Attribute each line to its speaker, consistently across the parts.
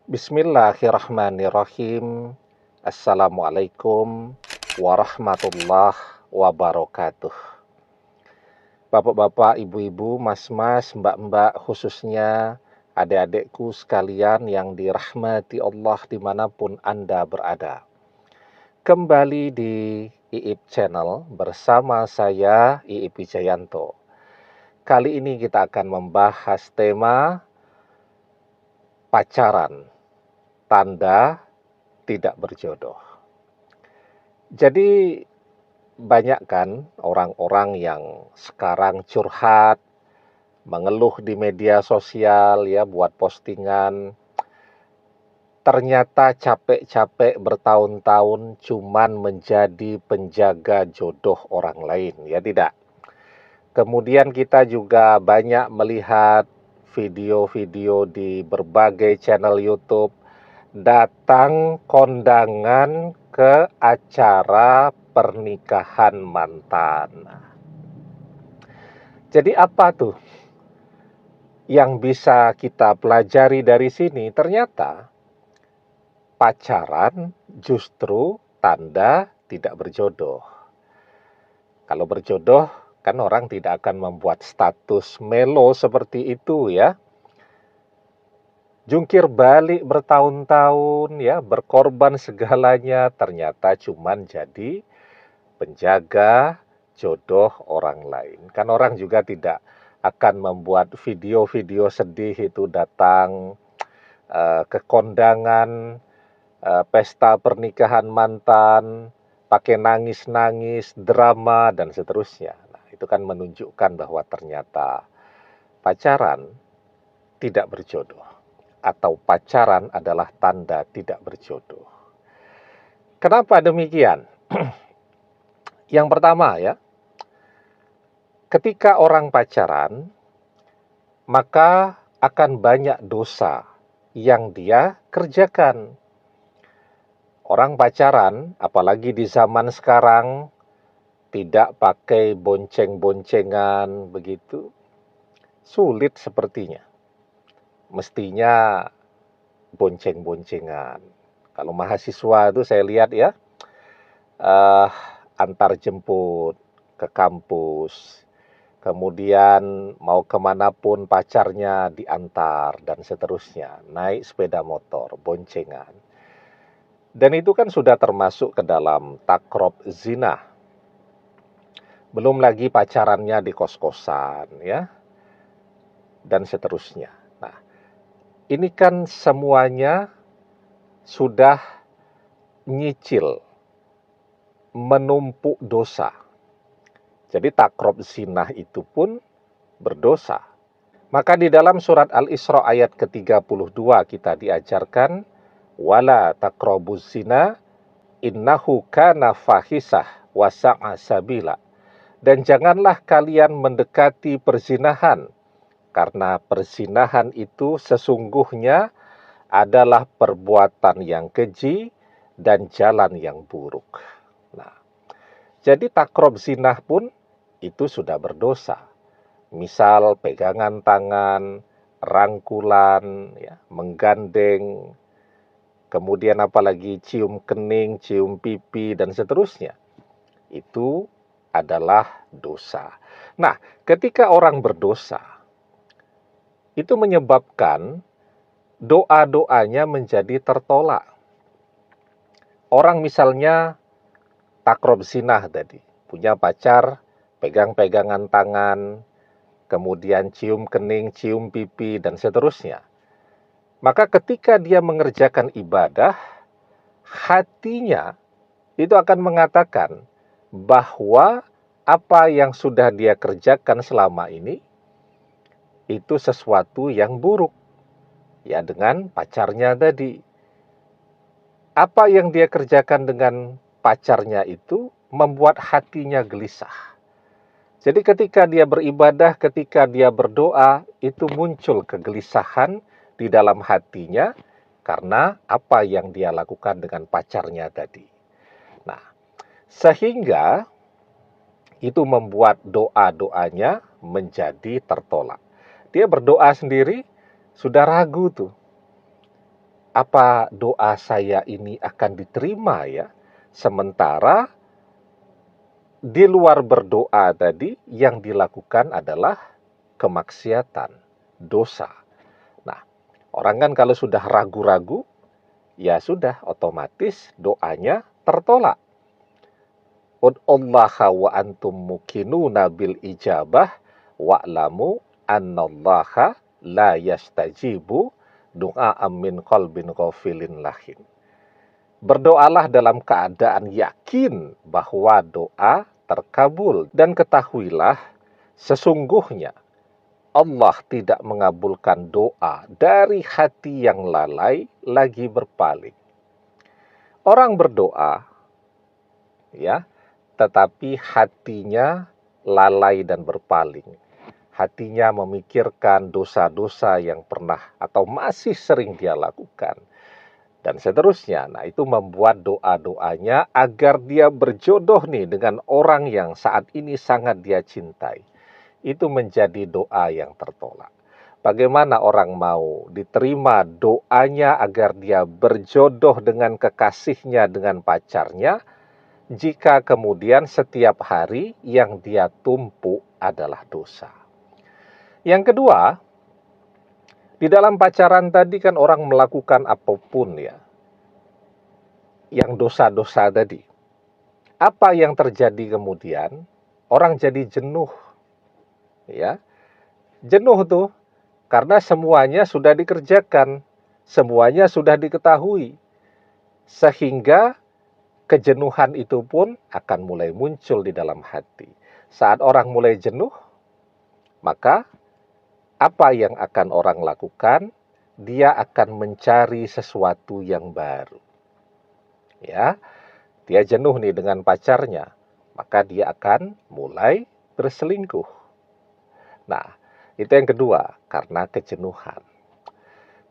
Speaker 1: Bismillahirrahmanirrahim. Assalamualaikum warahmatullahi wabarakatuh. Bapak-bapak, ibu-ibu, mas-mas, mbak-mbak, khususnya adik-adikku sekalian yang dirahmati Allah dimanapun Anda berada. Kembali di IIP Channel bersama saya, IIP Wijayanto. Kali ini kita akan membahas tema pacaran, tanda tidak berjodoh. Jadi banyak kan orang-orang yang sekarang curhat, mengeluh di media sosial ya, buat postingan. Ternyata capek-capek bertahun-tahun cuman menjadi penjaga jodoh orang lain, ya tidak. Kemudian kita juga banyak melihat video-video di berbagai channel YouTube datang kondangan ke acara pernikahan mantan. Jadi apa tuh yang bisa kita pelajari dari sini? Ternyata pacaran justru tanda tidak berjodoh. Kalau berjodoh kan orang tidak akan membuat status melo seperti itu ya. Jungkir balik bertahun-tahun ya, berkorban segalanya, ternyata cuman jadi penjaga jodoh orang lain. Kan orang juga tidak akan membuat video-video sedih itu datang ke kondangan pesta pernikahan mantan, pakai nangis-nangis, drama, dan seterusnya. Nah, itu kan menunjukkan bahwa ternyata pacaran tidak berjodoh. Atau pacaran adalah tanda tidak berjodoh. Kenapa demikian? Yang pertama ya, ketika orang pacaran, maka akan banyak dosa yang dia kerjakan. Orang pacaran, apalagi di zaman sekarang, tidak pakai bonceng-boncengan begitu, sulit sepertinya. Mestinya bonceng-boncengan. Kalau mahasiswa itu saya lihat ya, antar jemput ke kampus, kemudian mau kemanapun pacarnya diantar, dan seterusnya. Naik sepeda motor, boncengan. Dan itu kan sudah termasuk ke dalam takrab zina. Belum lagi pacarannya di kos-kosan, ya, dan seterusnya. Nah, ini kan semuanya sudah nyicil, menumpuk dosa. Jadi takrab zina itu pun berdosa. Maka di dalam surat Al-Isra ayat ke-32 kita diajarkan, wala taqrabuz zina innahu kana fahisah wa sa'a sabila. Dan janganlah kalian mendekati perzinahan, karena perzinahan itu sesungguhnya adalah perbuatan yang keji dan jalan yang buruk. Nah, jadi takrab zina pun itu sudah berdosa. Misal pegangan tangan, rangkulan, ya, menggandeng, kemudian apalagi cium kening, cium pipi, dan seterusnya. Itu adalah dosa. Nah, ketika orang berdosa, itu menyebabkan doa-doanya menjadi tertolak. Orang misalnya takrab zinah tadi, punya pacar, pegang-pegangan tangan, kemudian cium kening, cium pipi, dan seterusnya. Maka ketika dia mengerjakan ibadah, hatinya itu akan mengatakan bahwa apa yang sudah dia kerjakan selama ini itu sesuatu yang buruk. Ya, dengan pacarnya tadi. Apa yang dia kerjakan dengan pacarnya itu membuat hatinya gelisah. Jadi ketika dia beribadah, ketika dia berdoa, itu muncul kegelisahan di dalam hatinya karena apa yang dia lakukan dengan pacarnya tadi. Nah, sehingga itu membuat doa-doanya menjadi tertolak. Dia berdoa sendiri sudah ragu tuh. apa doa saya ini akan diterima ya? Sementara di luar berdoa tadi yang dilakukan adalah kemaksiatan, dosa. Nah, orang kan kalau sudah ragu-ragu, ya sudah otomatis doanya tertolak. Ud'ullaha wa antum muqinuna bil ijabah wa'lamu annallaha la yastajibu du'a'am min qalbin ghafilin lahin. Berdoalah dalam keadaan yakin bahwa doa terkabul, dan ketahuilah sesungguhnya Allah tidak mengabulkan doa dari hati yang lalai lagi berpaling. Orang berdoa ya, tetapi hatinya lalai dan berpaling. Hatinya memikirkan dosa-dosa yang pernah atau masih sering dia lakukan, dan seterusnya. Nah, itu membuat doa-doanya agar dia berjodoh nih dengan orang yang saat ini sangat dia cintai, itu menjadi doa yang tertolak. Bagaimana orang mau diterima doanya agar dia berjodoh dengan kekasihnya, dengan pacarnya, jika kemudian setiap hari yang dia tumpuk adalah dosa. Yang kedua, di dalam pacaran tadi kan orang melakukan apapun ya, yang dosa-dosa tadi. Apa yang terjadi kemudian? Orang jadi jenuh. Ya, jenuh tuh karena semuanya sudah dikerjakan, semuanya sudah diketahui. Sehingga kejenuhan itu pun akan mulai muncul di dalam hati. Saat orang mulai jenuh, maka apa yang akan orang lakukan? Dia akan mencari sesuatu yang baru. Ya, dia jenuh nih dengan pacarnya, maka dia akan mulai berselingkuh. Nah, itu yang kedua, karena kejenuhan.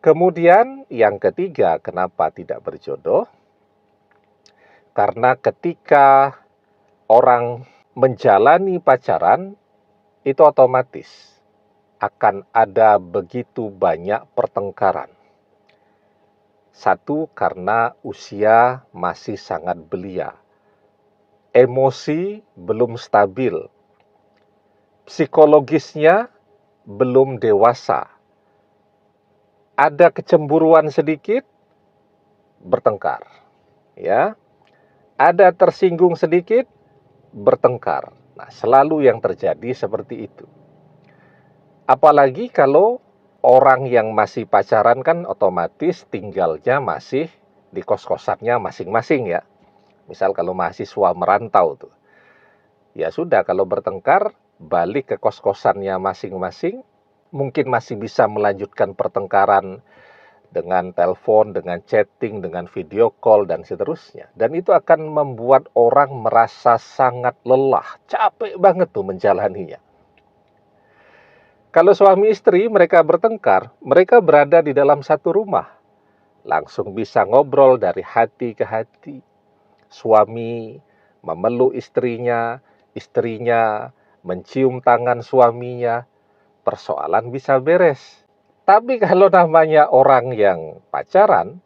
Speaker 1: Kemudian yang ketiga, kenapa tidak berjodoh? Karena ketika orang menjalani pacaran, itu otomatis akan ada begitu banyak pertengkaran. Satu, karena usia masih sangat belia. Emosi belum stabil. Psikologisnya belum dewasa. Ada kecemburuan sedikit, bertengkar. Ya, ada tersinggung sedikit, bertengkar. Nah, selalu yang terjadi seperti itu. Apalagi kalau orang yang masih pacaran kan otomatis tinggalnya masih di kos-kosannya masing-masing ya. Misal kalau mahasiswa merantau tuh, ya sudah, kalau bertengkar balik ke kos-kosannya masing-masing, mungkin masih bisa melanjutkan pertengkaran dengan telepon, dengan chatting, dengan video call, dan seterusnya. Dan itu akan membuat orang merasa sangat lelah, capek banget tuh menjalaninya. Kalau suami istri mereka bertengkar, mereka berada di dalam satu rumah, langsung bisa ngobrol dari hati ke hati. Suami memeluk istrinya, istrinya mencium tangan suaminya, persoalan bisa beres. Tapi kalau namanya orang yang pacaran,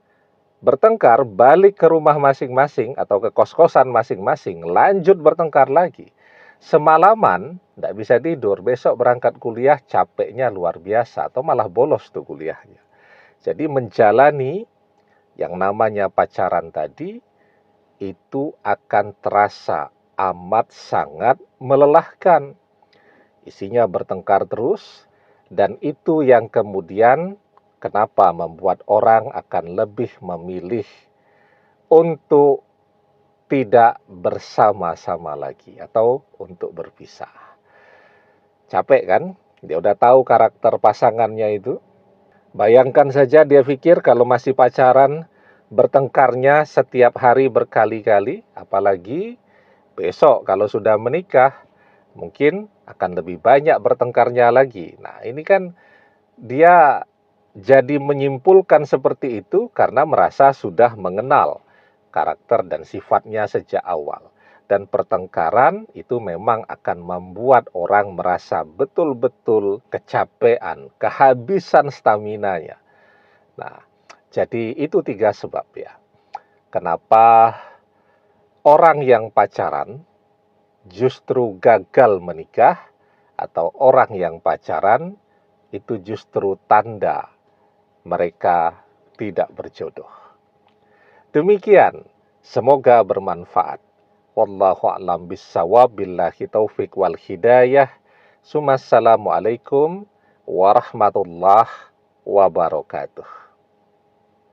Speaker 1: bertengkar, balik ke rumah masing-masing atau ke kos-kosan masing-masing, lanjut bertengkar lagi. Semalaman tidak bisa tidur, besok berangkat kuliah capeknya luar biasa atau malah bolos tuh kuliahnya. Jadi menjalani yang namanya pacaran tadi itu akan terasa amat sangat melelahkan. Isinya bertengkar terus, dan itu yang kemudian kenapa membuat orang akan lebih memilih untuk tidak bersama-sama lagi atau untuk berpisah. Capek kan? Dia udah tahu karakter pasangannya itu. Bayangkan saja dia pikir kalau masih pacaran, bertengkarnya setiap hari berkali-kali, apalagi besok kalau sudah menikah, mungkin akan lebih banyak bertengkarnya lagi. Nah, ini kan dia jadi menyimpulkan seperti itu karena merasa sudah mengenal karakter dan sifatnya sejak awal. Dan pertengkaran itu memang akan membuat orang merasa betul-betul kecapean, kehabisan staminanya. Nah, Jadi itu 3 sebab ya. Kenapa orang yang pacaran justru gagal menikah, atau orang yang pacaran itu justru tanda mereka tidak berjodoh. Demikian, semoga bermanfaat. Wallahu a'lam bishawab, billahi taufik wal hidayah. Assalamualaikum warahmatullahi wabarakatuh.